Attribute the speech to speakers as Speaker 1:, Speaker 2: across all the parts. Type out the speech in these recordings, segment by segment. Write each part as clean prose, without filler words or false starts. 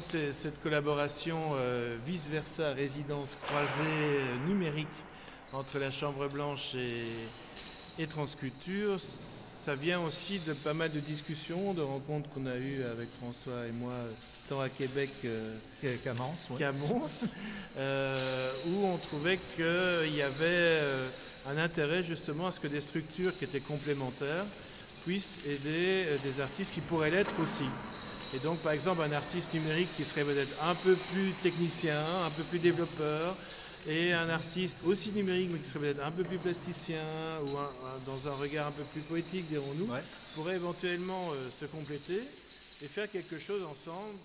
Speaker 1: donc cette collaboration vice-versa, résidence croisée numérique entre la Chambre Blanche et Transculture, ça vient aussi de pas mal de discussions, de rencontres qu'on a eues avec François et moi, tant à Québec
Speaker 2: qu'à Mons, oui.
Speaker 1: qu'à Mons, où on trouvait qu'il y avait un intérêt justement à ce que des structures qui étaient complémentaires puissent aider des artistes qui pourraient l'être aussi. Et donc par exemple un artiste numérique qui serait peut-être un peu plus technicien, un peu plus développeur, et un artiste aussi numérique mais qui serait peut-être un peu plus plasticien ou dans un regard un peu plus poétique, dirons-nous, pourrait éventuellement se compléter et faire quelque chose ensemble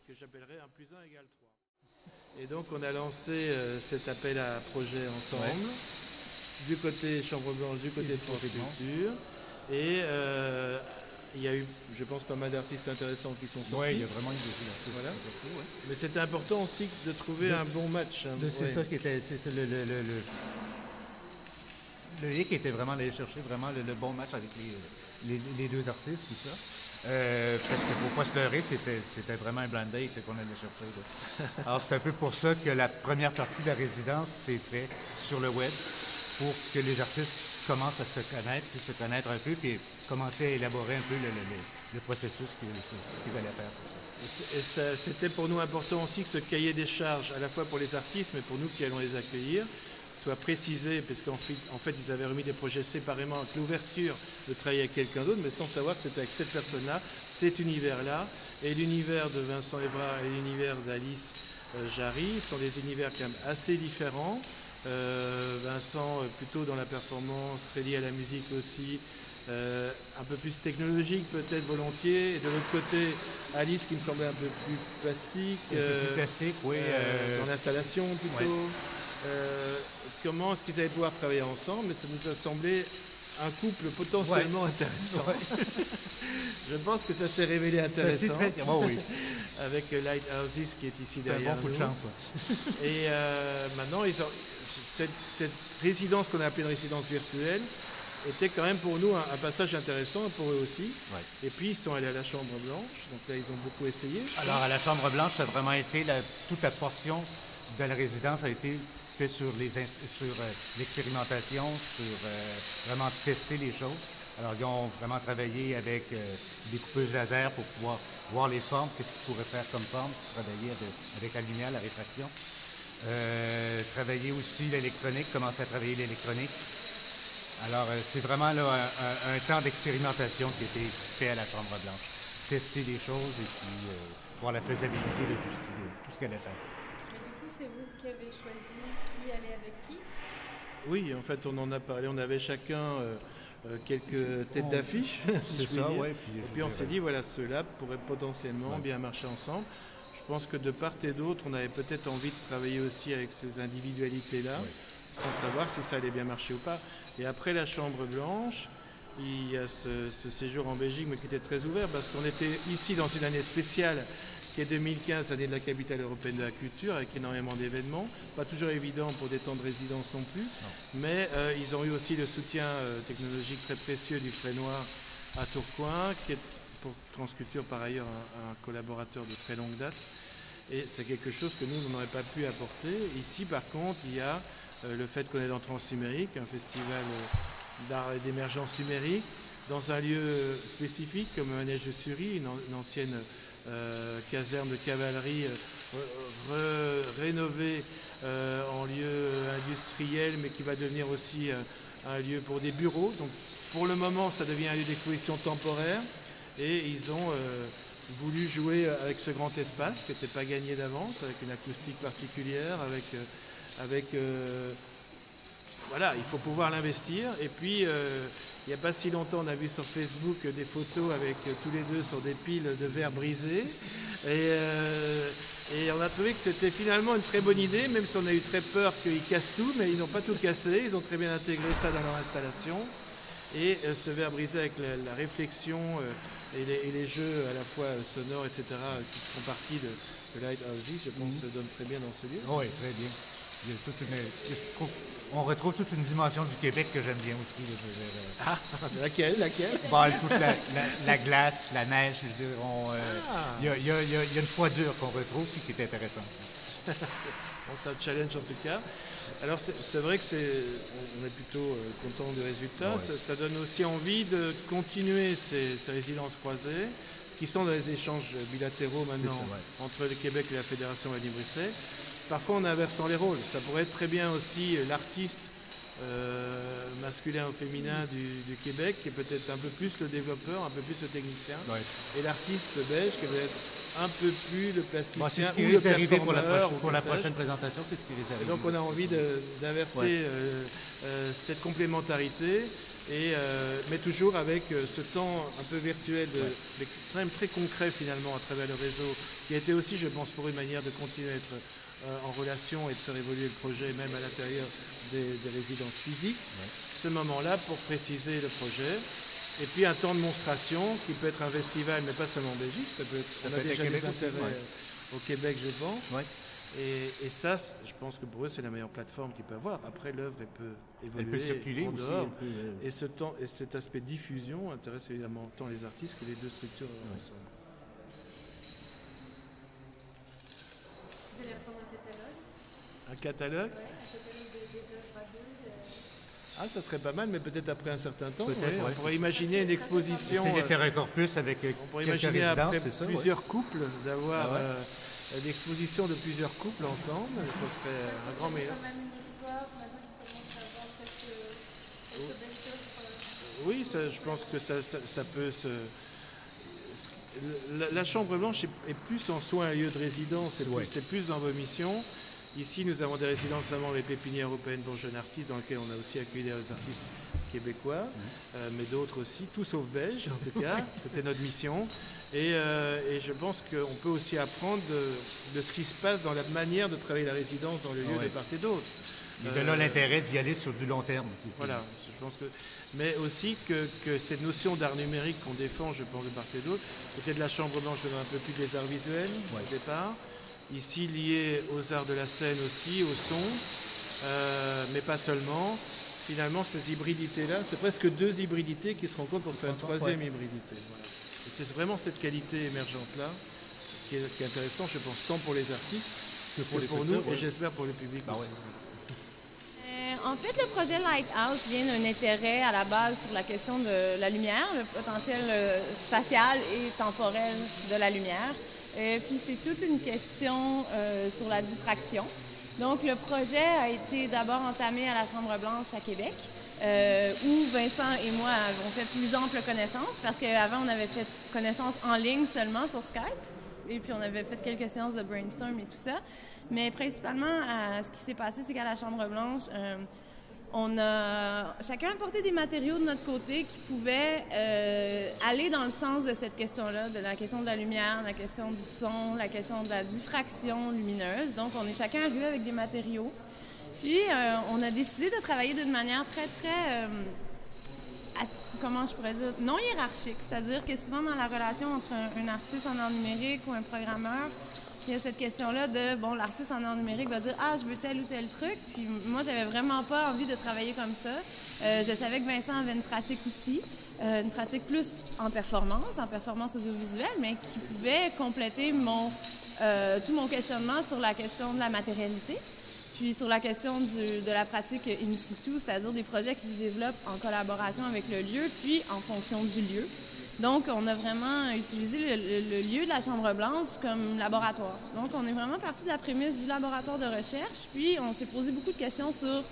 Speaker 1: que j'appellerais 1 + 1 = 3. Et donc on a lancé cet appel à projet ensemble, du côté Chambre Blanche, du côté de Transculture, et il y a eu, je pense, pas mal d'artistes intéressants qui sont sortis.
Speaker 2: Oui, il y a vraiment eu des artistes.
Speaker 1: Voilà. Mais c'était important aussi de trouver un bon match.
Speaker 2: C'est ça qui était le hic était vraiment d'aller chercher vraiment le bon match avec les deux artistes, tout ça. Parce qu'il ne faut pas se leurrer, c'était vraiment un blind date qu'on allait chercher. Là. Alors c'est un peu pour ça que la première partie de la résidence s'est faite sur le web, pour que les artistes commencent à se connaître un peu, puis commencer à élaborer un peu le processus qu'ils allaient faire pour ça.
Speaker 1: Et c'était pour nous important aussi que ce cahier des charges, à la fois pour les artistes, mais pour nous qui allons les accueillir, soit précisé, parce qu'en fait, ils avaient remis des projets séparément avec l'ouverture de travailler avec quelqu'un d'autre, mais sans savoir que c'était avec cette personne-là, cet univers-là, et l'univers de Vincent Évrard et l'univers d'Alice Jarry sont des univers quand même assez différents. Vincent plutôt dans la performance, très lié à la musique aussi, un peu plus technologique peut-être volontiers, et de l'autre côté Alice qui me semblait un peu plus plastique,
Speaker 2: plus classique, oui,
Speaker 1: dans l'installation plutôt. Comment est-ce qu'ils allaient pouvoir travailler ensemble? Mais ça nous a semblé un couple potentiellement intéressant. Je pense que ça s'est révélé intéressant.
Speaker 2: Oui.
Speaker 1: Avec Lighthouses qui est ici derrière
Speaker 2: un bon coup de chance.
Speaker 1: Et maintenant, cette résidence qu'on a appelée une résidence virtuelle était quand même pour nous un passage intéressant, pour eux aussi. Et puis ils sont allés à la Chambre Blanche, donc là ils ont beaucoup essayé.
Speaker 2: Alors à la Chambre Blanche, ça a vraiment été toute la portion de la résidence a été faite sur l'expérimentation, sur vraiment tester les choses. Alors ils ont vraiment travaillé avec des coupeuses laser pour pouvoir voir les formes, qu'est-ce qu'ils pourraient faire comme forme, travailler avec la lumière, la réfraction. Travailler aussi l'électronique, commencer à travailler l'électronique. Alors, c'est vraiment là, un temps d'expérimentation qui a été fait à la Chambre Blanche. Tester les choses et puis voir la faisabilité de tout ce qu'elle a fait.
Speaker 3: Mais du coup, c'est vous qui avez choisi qui allait avec qui?
Speaker 1: Oui, en fait, on en a parlé. On avait chacun quelques têtes d'affiche.
Speaker 2: C'est ça, oui.
Speaker 1: Et puis on s'est dit, voilà, ceux-là pourraient potentiellement bien marcher ensemble. Je pense que de part et d'autre, on avait peut-être envie de travailler aussi avec ces individualités-là, sans savoir si ça allait bien marcher ou pas. Et après la Chambre Blanche, il y a ce séjour en Belgique, mais qui était très ouvert, parce qu'on était ici dans une année spéciale, qui est 2015, année de la capitale européenne de la culture, avec énormément d'événements. Pas toujours évident pour des temps de résidence non plus, mais ils ont eu aussi le soutien technologique très précieux du Frénois à Tourcoing, qui est pour Transculture par ailleurs un collaborateur de très longue date. Et c'est quelque chose que nous, on n'aurait pas pu apporter. Ici, par contre, il y a le fait qu'on est dans Transnumérique, un festival d'art et d'émergence numérique, dans un lieu spécifique comme Manège-de-Sury, une ancienne caserne de cavalerie rénovée en lieu industriel, mais qui va devenir aussi un lieu pour des bureaux. Donc, pour le moment, ça devient un lieu d'exposition temporaire, et ils ont voulu jouer avec ce grand espace qui n'était pas gagné d'avance, avec une acoustique particulière, voilà, il faut pouvoir l'investir. Et puis, il n'y a pas si longtemps, on a vu sur Facebook des photos avec tous les deux sur des piles de verre brisés. Et on a trouvé que c'était finalement une très bonne idée, même si on a eu très peur qu'ils cassent tout, mais ils n'ont pas tout cassé. Ils ont très bien intégré ça dans leur installation. Et ce verre brisé avec la réflexion et les jeux à la fois sonores, etc., qui font partie de Lighthouses, je pense, se donne très bien dans ce lieu.
Speaker 2: Oui, très bien. On retrouve toute une dimension du Québec que j'aime bien aussi.
Speaker 1: Ah, laquelle?
Speaker 2: Bon, toute la glace, la neige, je veux dire, il y a une froidure qu'on retrouve et qui est intéressante.
Speaker 1: C'est un challenge en tout cas. Alors c'est vrai que on est plutôt content du résultat. Ouais. Ça donne aussi envie de continuer ces résidences croisées qui sont dans les échanges bilatéraux maintenant entre le Québec et la Fédération Wallonie-Bruxelles. Parfois en inversant les rôles. Ça pourrait être très bien aussi l'artiste masculin ou féminin du Québec qui est peut-être un peu plus le développeur, un peu plus le technicien. Ouais. Et l'artiste belge qui va être un peu plus le plasticien ou le performeur.
Speaker 2: Pour la prochaine présentation, c'est ce qui est arrivé.
Speaker 1: Et donc on a envie d'inverser cette complémentarité, mais toujours avec ce temps un peu virtuel, mais très concret finalement à travers le réseau, qui a été aussi, je pense, pour une manière de continuer à être en relation et de faire évoluer le projet même à l'intérieur des résidences physiques. Ouais. Ce moment-là pour préciser le projet. Et puis un temps de monstration qui peut être un festival, mais pas seulement en Belgique. On a déjà des intérêts au Québec, je pense. Ouais. Et ça, je pense que pour eux, c'est la meilleure plateforme qu'ils peuvent avoir. Après, l'œuvre, elle peut évoluer,
Speaker 2: elle peut circuler
Speaker 1: en dehors.
Speaker 2: Aussi,
Speaker 1: et cet aspect diffusion intéresse évidemment tant les artistes que les deux structures ensemble.
Speaker 3: Vous allez reprendre un catalogue?
Speaker 1: Un catalogue?
Speaker 3: Oui, un catalogue des œuvres à deux.
Speaker 1: Ah, ça serait pas mal, mais peut-être après un certain temps. On pourrait imaginer une exposition.
Speaker 2: C'est faire encore plus avec
Speaker 1: on pourrait imaginer après plusieurs couples d'avoir l'exposition de plusieurs couples ensemble. Ça serait un grand meilleur. Oui, je pense que ça peut se... La Chambre Blanche est plus en soi un lieu de résidence, c'est plus dans vos missions. Ici, nous avons des résidences vraiment avec Pépinière européenne pour jeunes artistes, dans lesquelles on a aussi accueilli des artistes québécois, mais d'autres aussi, tout sauf belges en tout cas. C'était notre mission. Et je pense qu'on peut aussi apprendre de ce qui se passe dans la manière de travailler la résidence dans le lieu de part et d'autre.
Speaker 2: Et de là l'intérêt d'y aller sur du long terme.
Speaker 1: Voilà, je pense que... Mais aussi que cette notion d'art numérique qu'on défend, je pense, de part et d'autre, c'était de la Chambre Blanche, un peu plus des arts visuels au départ. Ici, lié aux arts de la scène aussi, au son, mais pas seulement. Finalement, ces hybridités-là, c'est presque deux hybridités qui se rencontrent pour faire une troisième hybridité. Voilà. Et c'est vraiment cette qualité émergente-là qui est intéressante, je pense, tant pour les artistes que pour nous, et j'espère pour le public aussi.
Speaker 4: En fait, le projet Lighthouse vient d'un intérêt à la base sur la question de la lumière, le potentiel spatial et temporel de la lumière. Puis c'est toute une question sur la diffraction. Donc le projet a été d'abord entamé à la Chambre Blanche à Québec, où Vincent et moi avons fait plus ample connaissance, parce qu'avant on avait fait connaissance en ligne seulement sur Skype, et puis on avait fait quelques séances de brainstorm et tout ça. Mais principalement, ce qui s'est passé, c'est qu'à la Chambre Blanche, on a chacun apporté des matériaux de notre côté qui pouvaient aller dans le sens de cette question-là, de la question de la lumière, la question du son, la question de la diffraction lumineuse. Donc, on est chacun arrivé avec des matériaux. Puis, on a décidé de travailler d'une manière très, très, comment je pourrais dire, non hiérarchique. C'est-à-dire que souvent, dans la relation entre un artiste en art numérique ou un programmeur, il y a cette question-là de, bon, l'artiste en art numérique va dire « Ah, je veux tel ou tel truc ». Puis moi, j'avais vraiment pas envie de travailler comme ça. Je savais que Vincent avait une pratique aussi, une pratique plus en performance audiovisuelle, mais qui pouvait compléter tout mon questionnement sur la question de la matérialité, puis sur la question de la pratique in situ, c'est-à-dire des projets qui se développent en collaboration avec le lieu, puis en fonction du lieu. Donc, on a vraiment utilisé le lieu de la Chambre Blanche comme laboratoire. Donc, on est vraiment parti de la prémisse du laboratoire de recherche, puis on s'est posé beaucoup de questions sur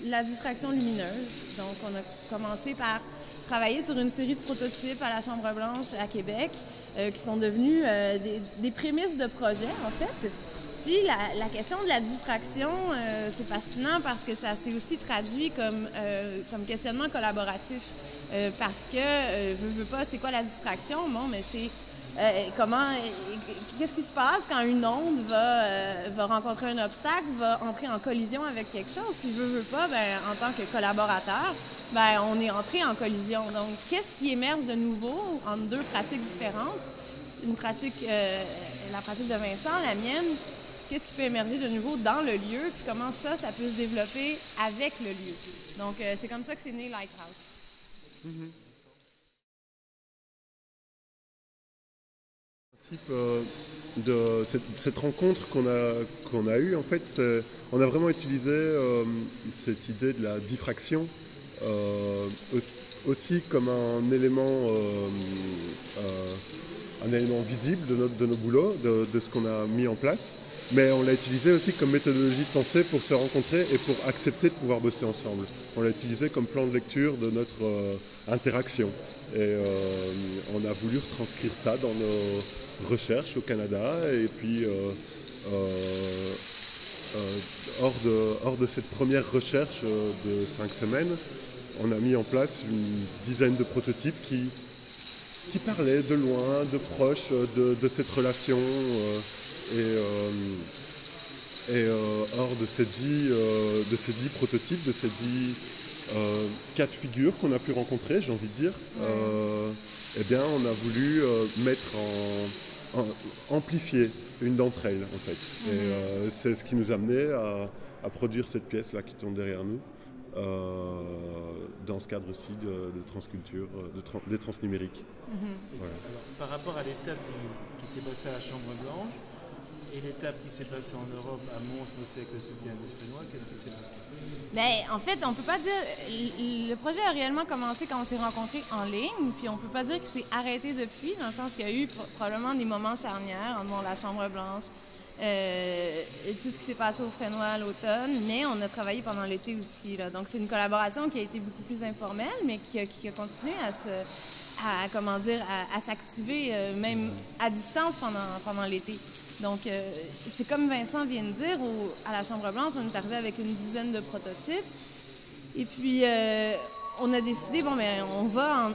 Speaker 4: la diffraction lumineuse. Donc, on a commencé par travailler sur une série de prototypes à la Chambre Blanche à Québec, qui sont devenus des prémices de projet, en fait. Puis, la question de la diffraction, c'est fascinant parce que ça s'est aussi traduit comme questionnement collaboratif. Parce que, veux pas, c'est quoi la diffraction? Bon, mais c'est qu'est-ce qui se passe quand une onde va rencontrer un obstacle, va entrer en collision avec quelque chose? Puis, veux pas, ben, en tant que collaborateur, ben, on est entré en collision. Donc, qu'est-ce qui émerge de nouveau entre deux pratiques différentes? Une pratique, la pratique de Vincent, la mienne, qu'est-ce qui peut émerger de nouveau dans le lieu, puis comment ça peut se développer avec le lieu. Donc, c'est comme ça que c'est né Lighthouse.
Speaker 5: De cette rencontre qu'on a eue, en fait, on a vraiment utilisé cette idée de la diffraction aussi comme un élément visible de nos boulots, de ce qu'on a mis en place. Mais on l'a utilisé aussi comme méthodologie de pensée pour se rencontrer et pour accepter de pouvoir bosser ensemble. On l'a utilisé comme plan de lecture de notre interaction. Et on a voulu retranscrire ça dans nos recherches au Canada. Et puis, hors de cette première recherche de 5 semaines, on a mis en place une dizaine de prototypes qui parlaient de loin, de proche, de cette relation. Hors de ces 10 prototypes, de ces 10 cas de figure qu'on a pu rencontrer, j'ai envie de dire, eh bien, on a voulu amplifier une d'entre elles, en fait. Et c'est ce qui nous a amené à produire cette pièce-là qui tourne derrière nous, dans ce cadre-ci de transculture, des transnumériques. Voilà.
Speaker 1: Alors, par rapport à l'étape qui s'est passée à la Chambre Blanche, et l'étape qui s'est passée en Europe, à Mons, avec le soutien des Frénois, qu'est-ce qui s'est passé?
Speaker 4: Bien, en fait, on peut pas dire... Le projet a réellement commencé quand on s'est rencontrés en ligne, puis on peut pas dire que c'est arrêté depuis, dans le sens qu'il y a eu probablement des moments charnières, entre la Chambre Blanche, et tout ce qui s'est passé aux Frénois à l'automne, mais on a travaillé pendant l'été aussi, là. Donc, c'est une collaboration qui a été beaucoup plus informelle, mais qui a continué à s'activer, même à distance pendant l'été. Donc, c'est comme Vincent vient de dire, à la Chambre-Blanche, on est arrivé avec une dizaine de prototypes. Et puis, on a décidé, on va en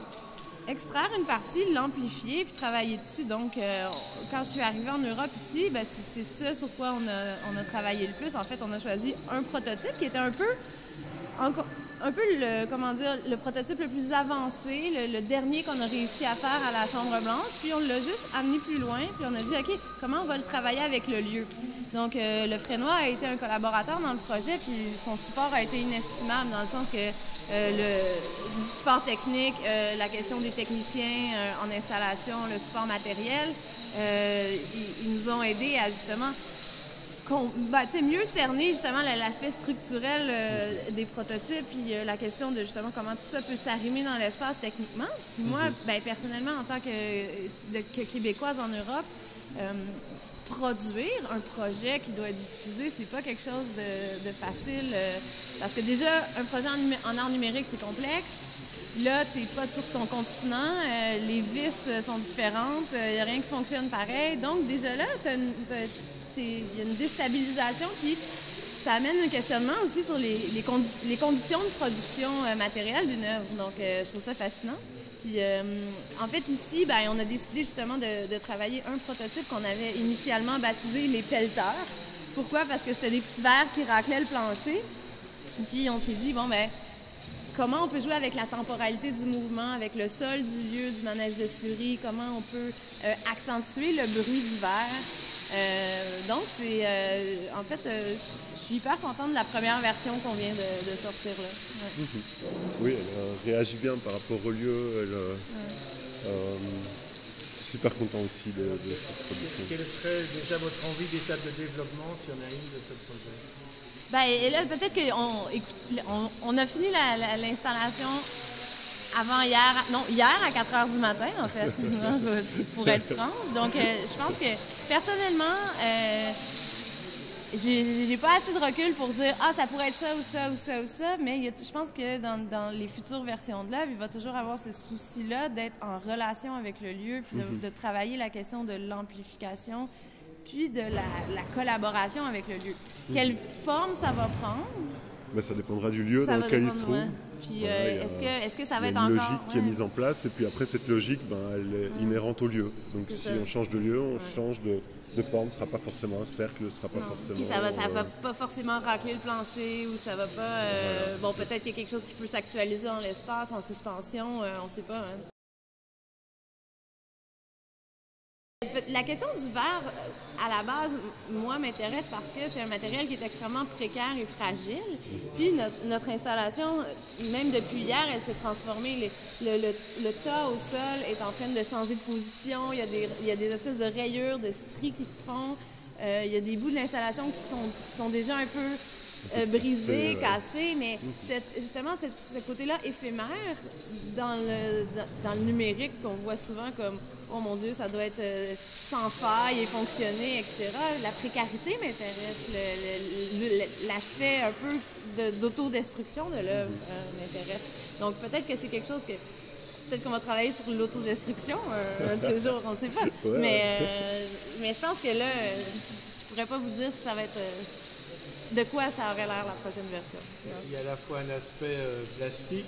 Speaker 4: extraire une partie, l'amplifier, puis travailler dessus. Donc, quand je suis arrivée en Europe ici, c'est ça sur quoi on a travaillé le plus. En fait, on a choisi un prototype qui était un peu le prototype le plus avancé, le dernier qu'on a réussi à faire à la Chambre-Blanche. Puis on l'a juste amené plus loin, puis on a dit, OK, comment on va le travailler avec le lieu? Donc, le Frénois a été un collaborateur dans le projet, puis son support a été inestimable, dans le sens que du support technique, la question des techniciens en installation, le support matériel, ils nous ont aidés à justement mieux cerner justement l'aspect structurel des prototypes, puis la question de justement comment tout ça peut s'arrimer dans l'espace techniquement. Puis moi, personnellement, en tant que Québécoise en Europe, produire un projet qui doit être diffusé, c'est pas quelque chose de facile, parce que déjà, un projet en art numérique, c'est complexe. Là, t'es pas sur ton continent, les vis sont différentes, il n'y a rien qui fonctionne pareil. Donc déjà là, il y a une déstabilisation, puis ça amène un questionnement aussi sur les conditions de production matérielle d'une œuvre. Donc, je trouve ça fascinant. Puis, en fait, ici, on a décidé justement de travailler un prototype qu'on avait initialement baptisé les pelleteurs. Pourquoi? Parce que c'était des petits verres qui raclaient le plancher. Puis, on s'est dit, comment on peut jouer avec la temporalité du mouvement, avec le sol du lieu, du manège de Sury, comment on peut accentuer le bruit du verre. Donc, en fait, je suis hyper contente de la première version qu'on vient de sortir là. Ouais.
Speaker 5: Oui, elle réagit bien par rapport au lieu. Je suis super content aussi de cette production.
Speaker 1: Quelle serait déjà votre envie d'étape de développement, si on a une de ce projet?
Speaker 4: Et là, peut-être qu'on a fini l'installation hier à 4 heures du matin, en fait, pour être franche. Donc, je pense que, personnellement, j'ai pas assez de recul pour dire « Ah, ça pourrait être ça ou ça ou ça ou ça », mais je pense que dans les futures versions de l'œuvre, il va toujours avoir ce souci-là d'être en relation avec le lieu, puis de travailler la question de l'amplification, puis de la collaboration avec le lieu. Quelle forme ça va prendre?
Speaker 5: Ça dépendra du lieu dans lequel il se trouve.
Speaker 4: Puis, est-ce que ça va être
Speaker 5: encore... Il y a une
Speaker 4: encore...
Speaker 5: logique qui est mise en place, et puis après, cette logique, elle est inhérente au lieu. Donc, si on change de lieu, on change de forme. Ce ne sera pas forcément un cercle, ce ne sera pas forcément...
Speaker 4: Puis ça va pas forcément racler le plancher, ou ça va pas... peut-être qu'il y a quelque chose qui peut s'actualiser dans l'espace, en suspension, on ne sait pas. Hein. La question du verre, à la base, moi, m'intéresse parce que c'est un matériel qui est extrêmement précaire et fragile. Puis notre installation, même depuis hier, elle s'est transformée. Le tas au sol est en train de changer de position. Il y a des espèces de rayures, de stries qui se font. Il y a des bouts de l'installation qui sont déjà un peu brisés, cassés, mais justement, ce côté-là éphémère dans le numérique qu'on voit souvent comme « Oh mon Dieu, ça doit être sans faille et fonctionner, etc. » La précarité m'intéresse, l'aspect un peu d'autodestruction de l'œuvre m'intéresse. Donc peut-être que c'est quelque chose que... Peut-être qu'on va travailler sur l'autodestruction un de ces jours, on ne sait pas. Ouais. Mais je pense que là, je pourrais pas vous dire si ça va être... de quoi ça aurait l'air la prochaine version.
Speaker 1: Il y a à la fois un aspect plastique,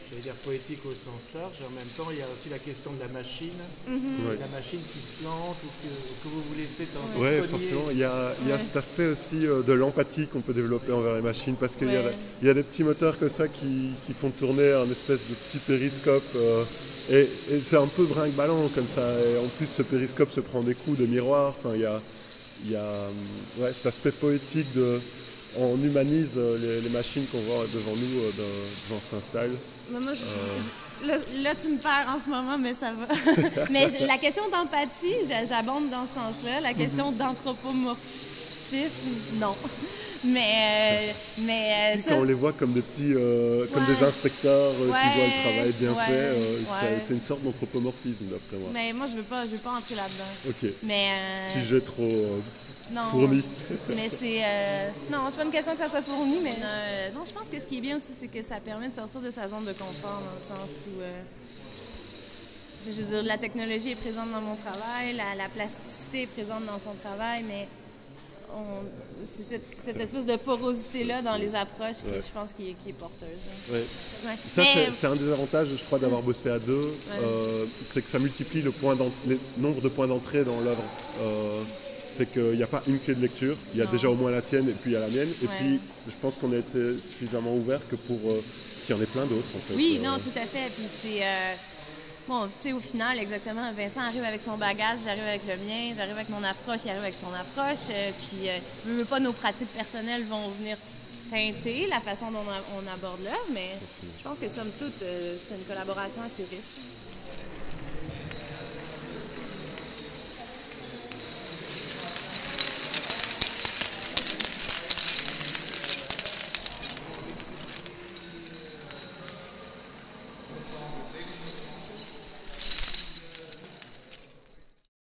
Speaker 1: je veux dire poétique au sens large, et en même temps il y a aussi la question de la machine, la machine qui se plante ou que vous vous laissez tenter.
Speaker 5: Oui, forcément, il y a cet aspect aussi de l'empathie qu'on peut développer envers les machines, parce qu'il y a des petits moteurs comme ça qui font tourner un espèce de petit périscope, et c'est un peu brinque-ballant comme ça, et en plus ce périscope se prend des coups de miroir, enfin, il y a cet aspect poétique on humanise les machines qu'on voit devant nous devant cet install.
Speaker 4: Moi, là, tu me perds en ce moment, mais ça va. Mais la question d'empathie, j'abonde dans ce sens-là. La question d'anthropomorphisme, non. Mais
Speaker 5: si, quand on les voit comme des petits, comme des inspecteurs qui voient le travail bien fait, c'est une sorte d'anthropomorphisme d'après moi.
Speaker 4: Mais moi, je veux pas entrer là-dedans.
Speaker 5: Ok.
Speaker 4: Mais
Speaker 5: si j'ai trop
Speaker 4: non,
Speaker 5: fourni.
Speaker 4: Mais c'est non, c'est pas une question que ça soit fourni, mais non, je pense que ce qui est bien aussi, c'est que ça permet de sortir de sa zone de confort dans le sens où je veux dire, la technologie est présente dans mon travail, la plasticité est présente dans son travail, mais c'est cette espèce de porosité-là dans les approches qui, je pense, qui est porteuse.
Speaker 5: Ouais. Ça, c'est un des avantages, je crois, d'avoir bossé à deux. C'est que ça multiplie le nombre de points d'entrée dans l'œuvre. C'est qu'il n'y a pas une clé de lecture. Il y a déjà au moins la tienne et puis il y a la mienne. Et puis, je pense qu'on a été suffisamment ouvert que pour qu'il y en ait plein d'autres, en fait.
Speaker 4: Oui, non, tout à fait. Puis c'est... bon, tu sais, au final, exactement, Vincent arrive avec son bagage, j'arrive avec le mien, j'arrive avec mon approche, il arrive avec son approche. Puis, même pas nos pratiques personnelles vont venir teinter la façon dont on aborde l'œuvre, mais je pense que, somme toute, c'est une collaboration assez riche.